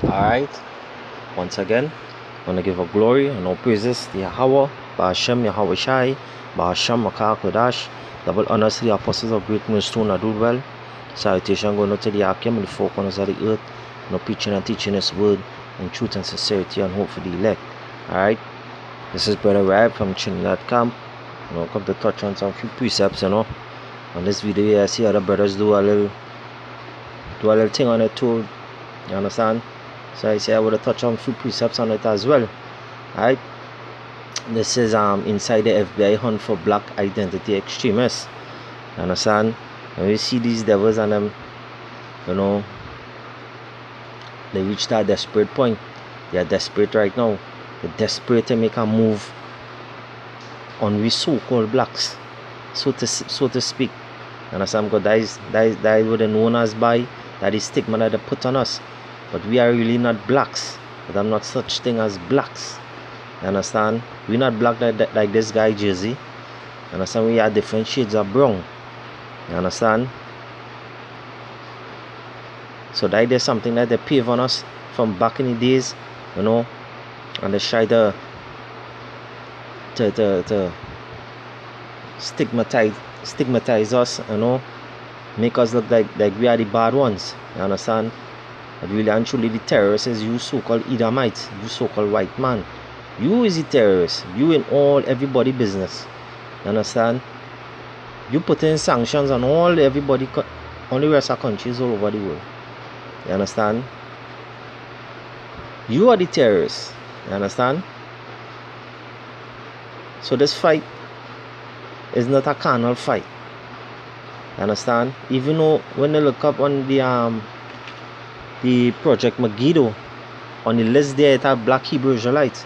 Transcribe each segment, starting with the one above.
Alright, once again, I want to give a glory and all praises to Yahweh, Ba'ashem Yahweh Shai, Ba'ashem Makar Kodash, double honors to the apostles of Great Millstone that do well. Salutation going out to the Akim and the four corners of the earth, no preaching and teaching His word in truth and sincerity and hope for the elect. Alright, this is Brother Rab from Trinidad Camp. Come to touch on some few precepts, On this video here, I see other brothers do a little thing on it too. You understand? So I say I would have touched on a few precepts on it as well. Alright. This is inside the FBI hunt for black identity extremists. You understand? When we see these devils and them, they reach that desperate point. They are desperate right now. They're desperate to make a move on we so-called blacks, so to speak. You understand? Because that is what they're known as by. That is stigma that they put on us. But we are really not blacks. But I'm not such thing as blacks. You understand? We're not black like this guy Jersey. You understand? We are different shades of brown. You understand? So that is something that they pave on us from back in the days, and they try to stigmatize us, make us look like we are the bad ones. You understand? But really and truly the terrorist is you so-called Edomites, you so-called white man. You is the terrorist. You in everybody business. You understand? You put in sanctions on all the rest of countries all over the world. You understand? You are the terrorists. You understand? So this fight is not a carnal fight. You understand? Even though when they look up on the Project Megiddo, on the list there it have black Hebrew Israelites,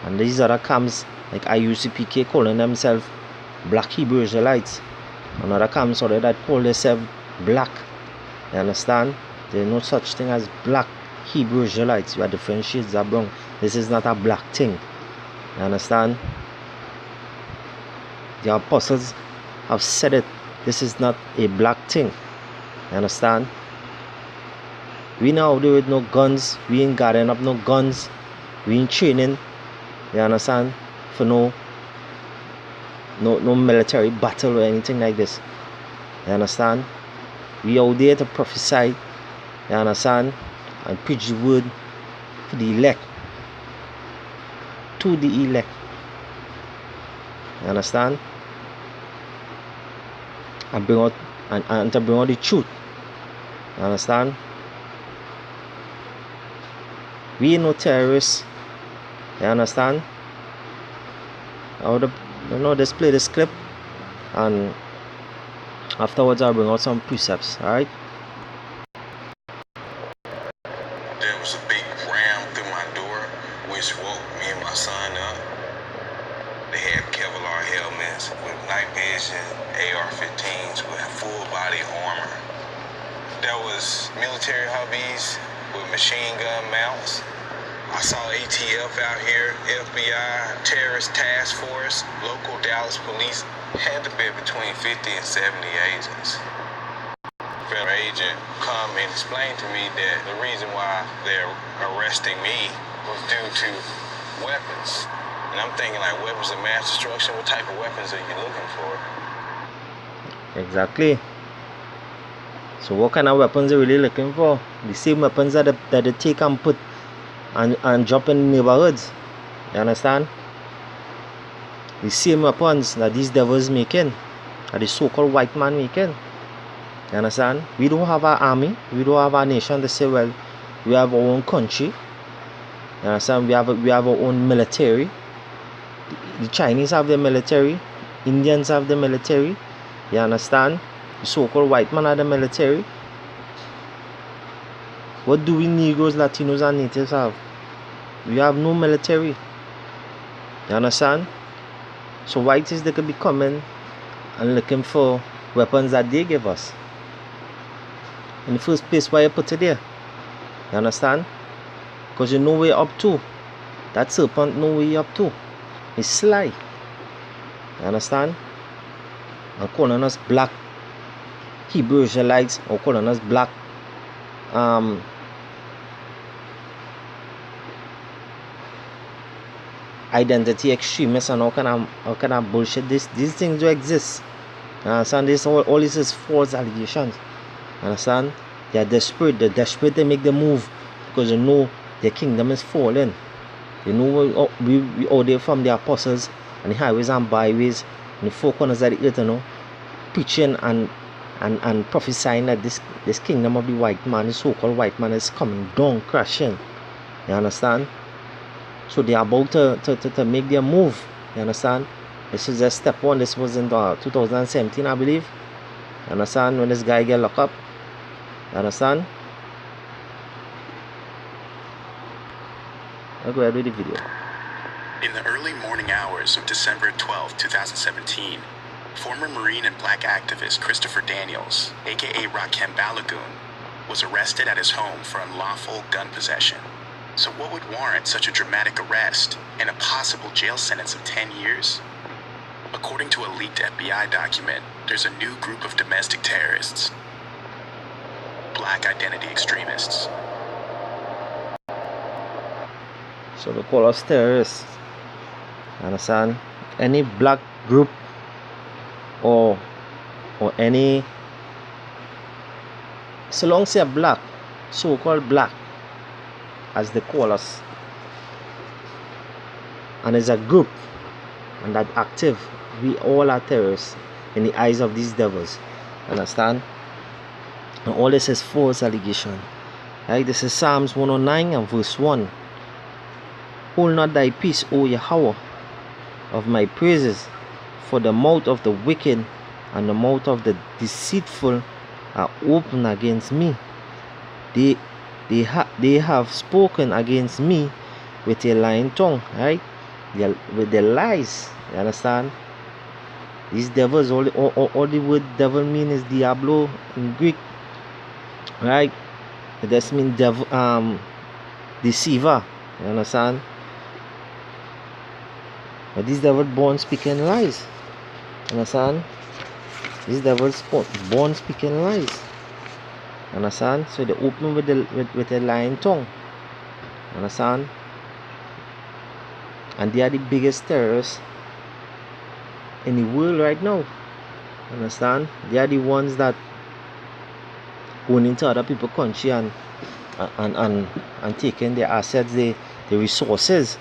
and these other camps like IUCPK calling themselves black Hebrew Israelites, and other camps that call themselves black. You understand? There is no such thing as black Hebrew Israelites. You are different shades of brown. This is not a black thing. You understand? The apostles have said it. This is not a black thing. You understand? We now do with no guns. We ain't gathering up no guns. We ain't training. You understand? For no military battle or anything like this. You understand? We out there to prophesy. You understand? And preach the word for the elect. To the elect. You understand? And bring out and to bring out the truth. You understand? We ain't no terrorists. You understand? I would just play this clip, and afterwards I'll bring out some precepts. Alright? There was a big ram through my door, which woke me and my son up. They had Kevlar helmets with night vision, AR-15s with full body armor. There was military hubbies with machine gun mounts. I saw ATF out here, FBI, terrorist task force, local Dallas police. Had to be between 50 and 70 agents. Federal agent come and explain to me that the reason why they're arresting me was due to weapons. And I'm thinking, like, weapons of mass destruction, what type of weapons are you looking for? Exactly. So what kind of weapons are you really looking for? The same weapons that they take and put and drop in neighborhoods. You understand? The same weapons that these devils making, that the so-called white man making. You understand? We don't have our army. We don't have our nation to say, well, we have our own country. You understand? We have our own military. The Chinese have their military. Indians have the military. You understand? The so-called white man have the military. What do we Negroes, Latinos, and natives have? We have no military. You understand? So why it is they could be coming and looking for weapons that they give us? In the first place, why you put it there? You understand? Because you know where you're up to. That serpent know where you're up to. It's sly. You understand? And calling us black Hebrew Israelites, or calling us black identity extremists and all kind of bullshit. These things do exist. Understand? This all this is false allegations. Understand? They're desperate to make the move because they know their kingdom is falling. You know, we all there from the apostles and the highways and byways and the four corners of the earth, you know, preaching and prophesying that this kingdom of the white man, the so-called white man, is coming down, crashing. You understand? So they are about to make their move. You understand? This is just step one. This was in 2017, I believe. You understand? When this guy get locked up. You understand? I'll go ahead with the video. In the early morning hours of December 12, 2017, former Marine and Black activist Christopher Daniels, aka Rakim Balagoon, was arrested at his home for unlawful gun possession. So what would warrant such a dramatic arrest and a possible jail sentence of 10 years? According to a leaked FBI document, there's a new group of domestic terrorists, Black identity extremists. So they call us terrorists. Understand? Any black group or any, so long as they're black, so-called black, as they call us, and as a group and that active, we all are terrorists in the eyes of these devils. Understand? And all this is false allegation. Right? This is Psalms 109 and verse 1. Hold not thy peace, O Yahweh, of my praises, for the mouth of the wicked and the mouth of the deceitful are open against me. They have spoken against me with a lying tongue, right? With their lies. You understand? These devils, all the word devil mean is diablo in Greek, right? It does mean devil, deceiver. You understand? But these devils born speaking lies. Understand? These devils born speaking lies. Understand? So they open with a lying tongue. Understand? And they are the biggest terrorists in the world right now. Understand? They are the ones that go into other people's country and taking their assets, the resources.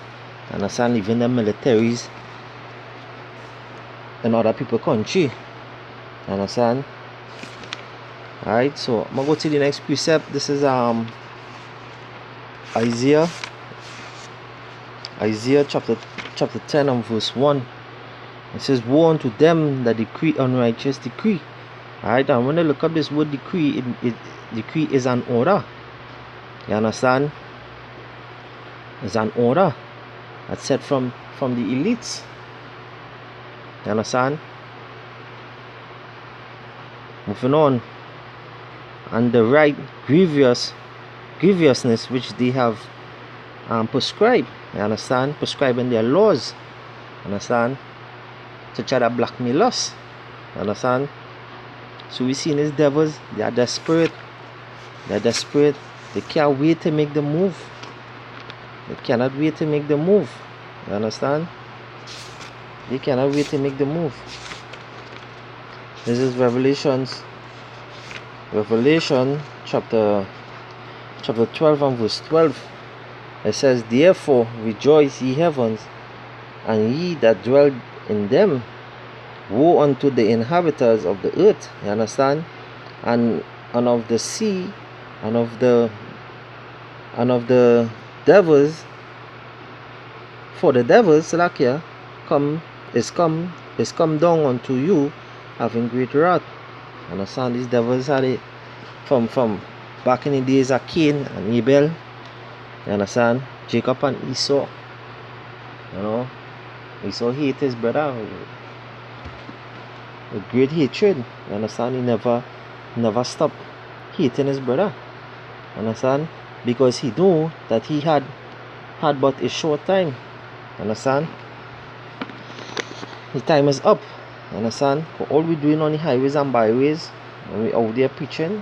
Understand? Leaving the militaries in other people's country. Understand? Alright, so I'm gonna go to the next precept. This is Isaiah chapter 10 and verse 1. It says, woe unto them that decree unrighteous decree. Alright, and when I look up this word decree, decree is an order. You understand? It's an order that's set from the elites. You understand? Moving on. And the right grievousness which they have prescribed. You understand? Prescribing their laws. You understand? To try to blackmail us. You understand? So we see these devils, they are desperate. They are desperate. They can't wait to make the move. They cannot wait to make the move. You understand? They cannot wait to make the move. This is Revelation chapter 12 and verse 12. It says, therefore rejoice ye heavens, and ye that dwell in them. Woe unto the inhabitants of the earth. You understand? And of the sea, and of the devils. For the devils, Salakia, is come down unto you, having great wrath. Understand? These devils are the, from back in the days of Cain and Abel. You understand? Jacob and Esau. You know, Esau hate his brother with great hatred. You understand? He never stopped hating his brother. You understand? Because he knew that he had but a short time. You understand? His time is up. You understand? For all we're doing on the highways and byways, when we out there preaching,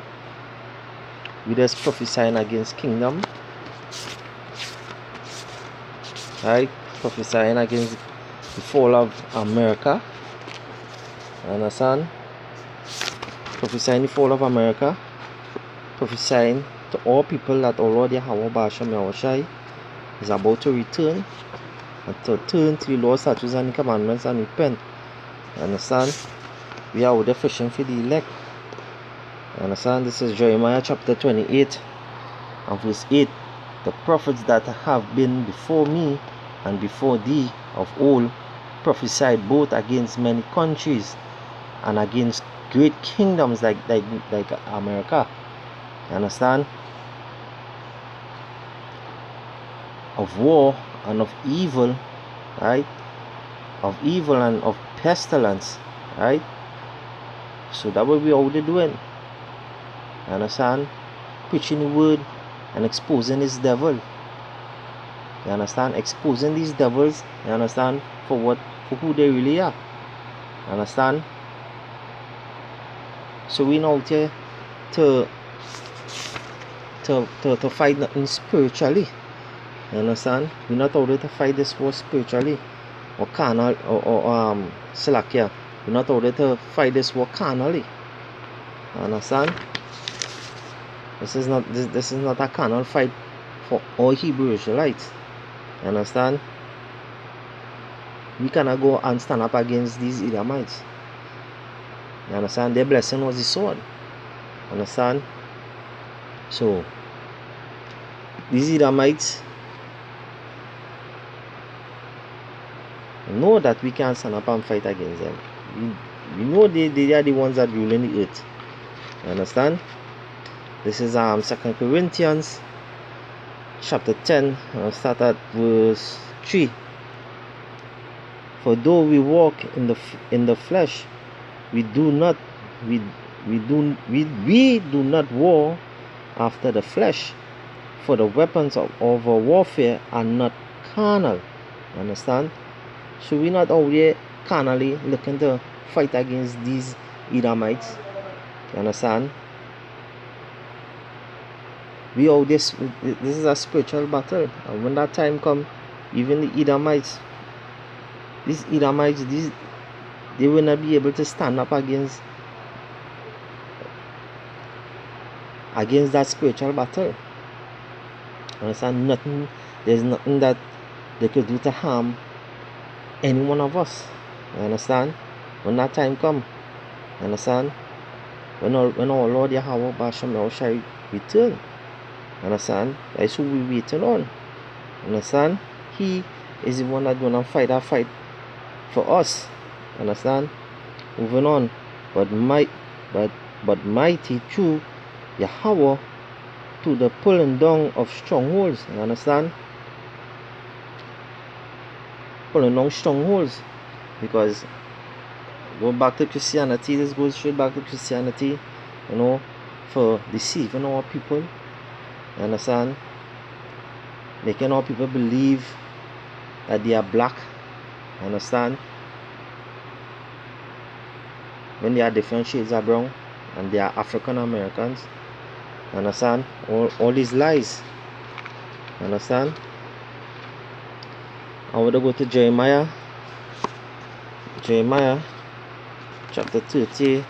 we just prophesying against kingdom. Right? prophesying against the fall of America. You understand? Prophesying the fall of America. Prophesying to all people that already Yahweh Ba'ashem Yahushai is about to return and to turn to the Lord's statutes and the commandments and repent. You understand? We are out there fishing for the elect. You understand? This is Jeremiah chapter 28 and verse 8. The prophets that have been before me and before thee of old prophesied both against many countries and against great kingdoms like America. You understand? Of war and of evil, right? Of evil and of pestilence, right? So that what we already doing. You understand? Preaching the word and exposing this devil. You understand? Exposing these devils, you understand, for who they really are. You understand? So we know here to fight nothing spiritually. You understand? We're not out there to fight this war spiritually or carnal or slakia. We're not out there to fight this war carnally. You understand? This is not a carnal fight for all Hebrew Israelites. You understand? We cannot go and stand up against these Edomites. You understand? Their blessing was the sword. You understand? So these Edomites know that we can't stand up and fight against them. We know they are the ones that rule in the earth. You understand? This is 2 Corinthians chapter 10. I'll start at verse 3. For though we walk in the flesh, we do not war after the flesh. For the weapons of our warfare are not carnal. Understand? So we're not out there carnally looking to fight against these Edomites. You understand? We out this is a spiritual battle. And when that time comes, even the Edomites, they will not be able to stand up against that spiritual battle. Understand? There's nothing that they could do to harm any one of us. You understand? When that time comes, you understand? When our Lord Yahweh Ba'ashem Yahushai return, understand? That's who we waiting on. Understand? He is the one that's gonna fight our fight for us. Understand? Moving on. But mighty through Yahweh to the pulling down of strongholds. You understand? Pulling down strongholds. Because going back to Christianity, this goes straight back to Christianity, you know, for deceiving our people. You understand? Making our people believe that they are black. You understand? When they are different shades of brown and they are African Americans. You understand? All these lies. You understand? I want to go to Jeremiah chapter 30.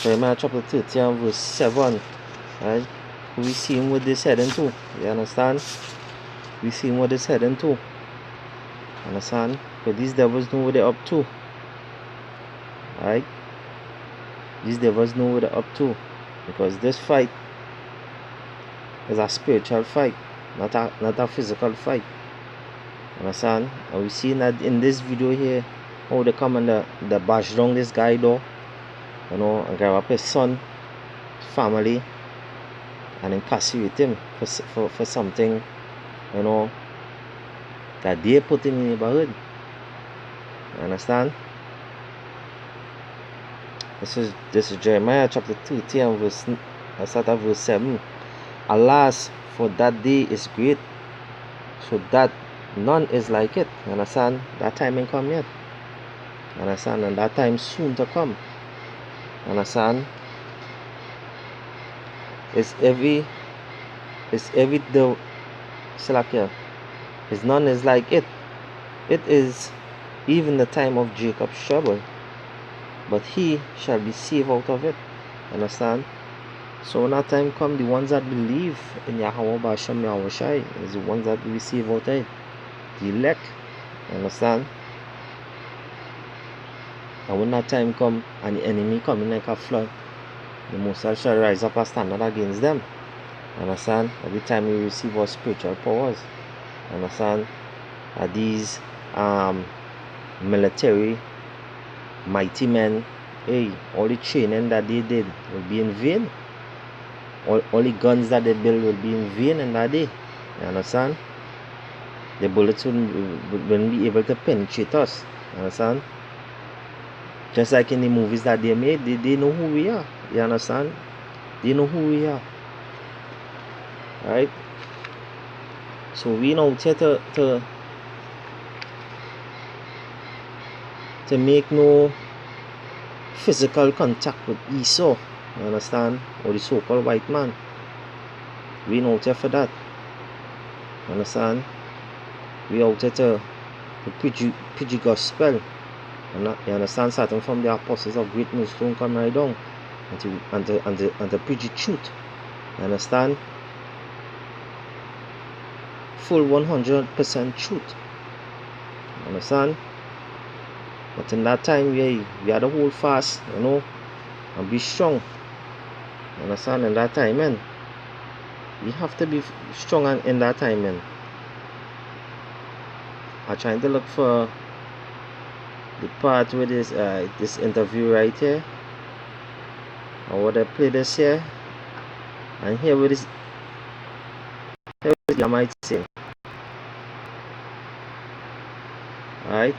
Jeremiah chapter 30 and verse 7. Right? We see what this heading to. You understand? We see what this heading to. Understand? Because these devils know what they're up to. Right? These devils know what they're up to. Because this fight is a spiritual fight, not a physical fight. Understand? And we see that in this video here, how they come and they bash down this guy door, you know, and grab up his son, family, and incarcerate him for something, you know, that they put him in the neighborhood. You understand? This is Jeremiah chapter 30 and verse 7. Alas, for that day is great, so that none is like it. You understand? That time ain't come yet. You understand? And that time soon to come. You understand? It's every Slakia. His none is like it. It is even the time of Jacob's trouble, but he shall be saved out of it. Understand? So when that time come, the ones that believe in Yahweh Basham Yahweh Shai is the ones that will receive out of it. The elect. Understand? And when that time come and the enemy come in like a flood, the Most High shall rise up a standard against them. Understand? Every time we receive our spiritual powers. Understand? These military mighty men, hey, all the training that they did will be in vain. All the guns that they build will be in vain in that day. You understand? The bullets wouldn't be able to penetrate us. You understand? Just like in the movies that they made, they know who we are. You understand? They know who we are. Right? So we know here to make no physical contact with Esau. You understand? Or the so-called white man. We out here for that. You understand? We out here to preach the gospel. You understand? Starting from the apostles of great millstone come right down and to preach the truth. You understand? Full 100% truth. You understand? But in that time we had to hold fast, you know, and be strong. You understand? In that time, man. We have to be strong in that time, man. I'm trying to look for the part with this interview right here. I want to play this here. And here with this, I might say. Alright.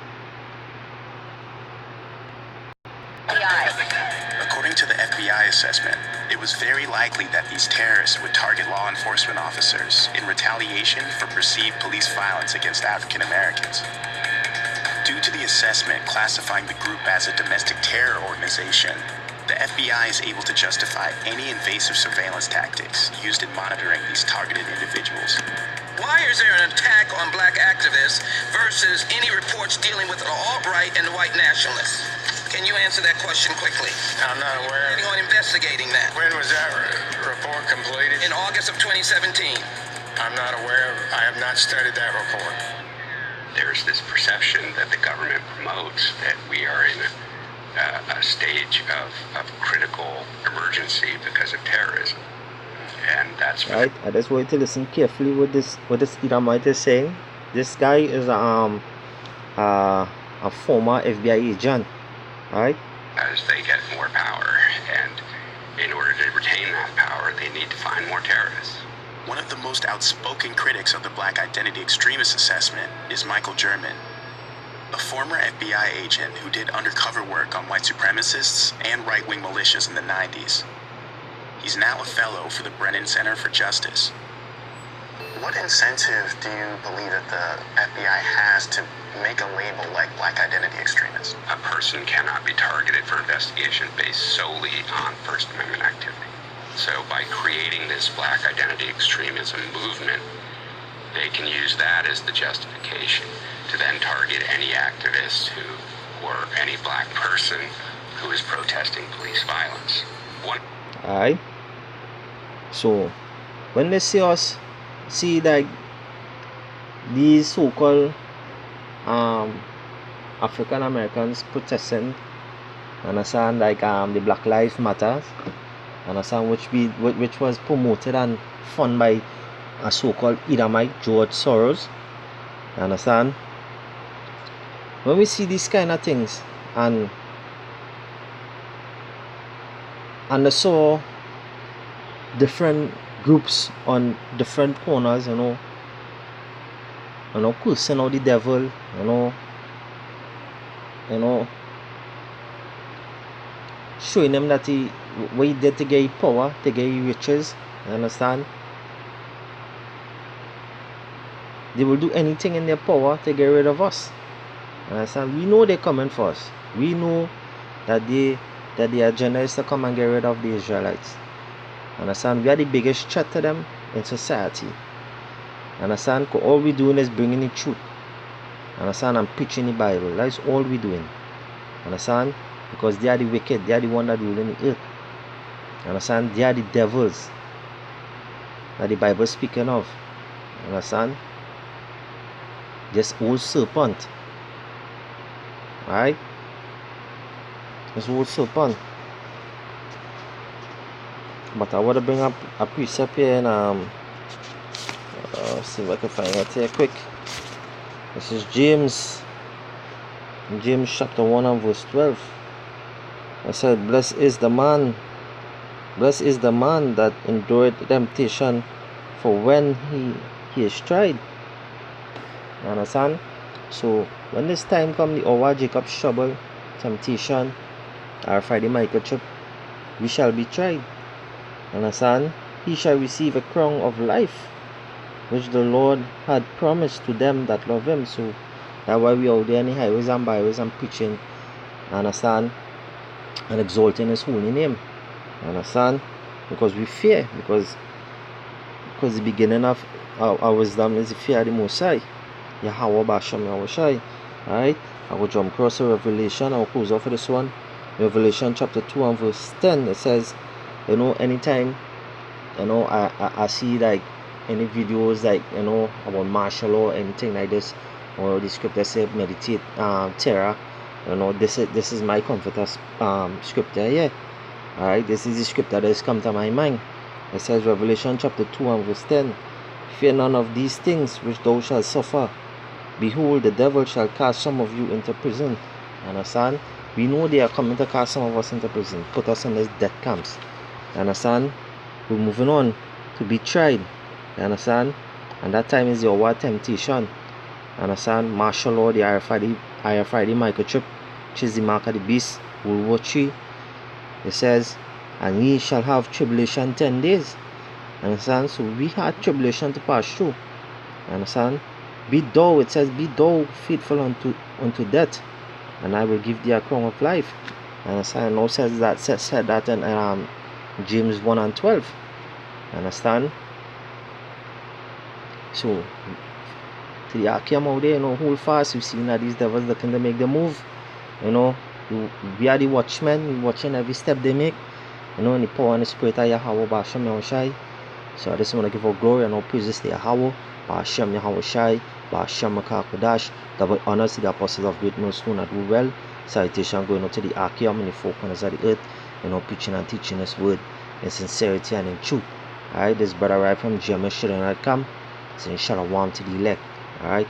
According to the FBI assessment, it was very likely that these terrorists would target law enforcement officers in retaliation for perceived police violence against African Americans. Due to the assessment classifying the group as a domestic terror organization, the FBI is able to justify any invasive surveillance tactics used in monitoring these targeted individuals. Why is there an attack on black activists versus any reports dealing with the alt-right and the white nationalists? Can you answer that question quickly? I'm not aware. Anyone investigating that? When was that report completed? In August of 2017. I'm not aware of. I have not studied that report. There's this perception that the government promotes that we are in a stage of critical emergency because of terrorism. And that's right. I just want you to listen carefully what this Edomite is saying. This guy is a former FBI agent. Right? As they get more power, and in order to retain that power, they need to find more terrorists. One of the most outspoken critics of the Black Identity Extremist Assessment is Michael German, a former FBI agent who did undercover work on white supremacists and right-wing militias in the 90s. He's now a fellow for the Brennan Center for Justice. What incentive do you believe that the FBI has to make a label like Black Identity Extremist? A person cannot be targeted for investigation based solely on First Amendment activity. So by creating this Black Identity Extremism movement, they can use that as the justification to then target any activist or any black person who is protesting police violence. Alright. So when they see us see like these so-called African Americans protesting, understand, like the Black Lives Matters, understand, which was promoted and funded by a so-called Edomite George Soros, understand. When we see these kind of things and I saw different groups on different corners, cursing out the devil, showing them that what he did to get power, to get riches, you understand? They will do anything in their power to get rid of us. Understand? We know they're coming for us. We know that the agenda is to come and get rid of the Israelites. Understand? We are the biggest threat to them in society. Understand? Because all we doing is bringing the truth. Understand? And preaching the Bible. That's all we doing. Understand? Because they are the wicked. They are the one that rule in the earth. Understand? They are the devils that the Bible speaking of. Understand? This old serpent. Alright? This old serpent. But I want to bring up a precept here and see if I can find it here quick. This is James chapter 1 and verse 12. I said, blessed is the man that endured temptation, for when he is tried. You understand? So when this time comes, the hour Jacob's trouble, temptation, or Friday microchip, we shall be tried. Understand? He shall receive a crown of life, which the Lord had promised to them that love him. So that's why we out there in the highways and byways and preaching, understand, and exalting his holy name. Understand? Because we fear, because the beginning of our wisdom is the fear of the Most High. Yahweh Basham Yahweh. Alright? I will jump across to Revelation. I will close off for this one. Revelation chapter 2 and verse 10. It says, you know, anytime, you know, I see like any videos like, you know, about martial law, anything like this, or the scripture say meditate terror, you know, this is my comforter scripture here. Alright, this is the scripture that has come to my mind. It says, Revelation chapter 2 and verse 10, fear none of these things which thou shalt suffer. Behold, the devil shall cast some of you into prison. Understand? We know they are coming to cast some of us into prison, put us in these death camps. Understand? We're moving on to be tried. Understand? And that time is your war temptation. Understand? Martial law, the RFID microchip, which is the mark of the beast, World War III. It says, and ye shall have tribulation 10 days. Understand? So we had tribulation to pass through. Understand? Be thou, it says, be thou faithful unto death, and I will give thee a crown of life. Understand? Now said that in James 1 and 12. Understand? So to the Akim out there, you know, hold fast. We've seen that these devils looking to make the move. You know, we are the watchmen, watching every step they make. You know, in the power and the spirit of Yahweh Basham Yahushai. So I just want to give all glory and all praises to Yahweh Basham Yahushai, Basham Makakodash. Double honors to the apostles of Great Millstone that do well. Salutation going out to the Akim and the four corners of the earth. You know, preaching and teaching this word in sincerity and in truth. Alright, this brother right from GMS.com. Saying shalom to the elect. Alright.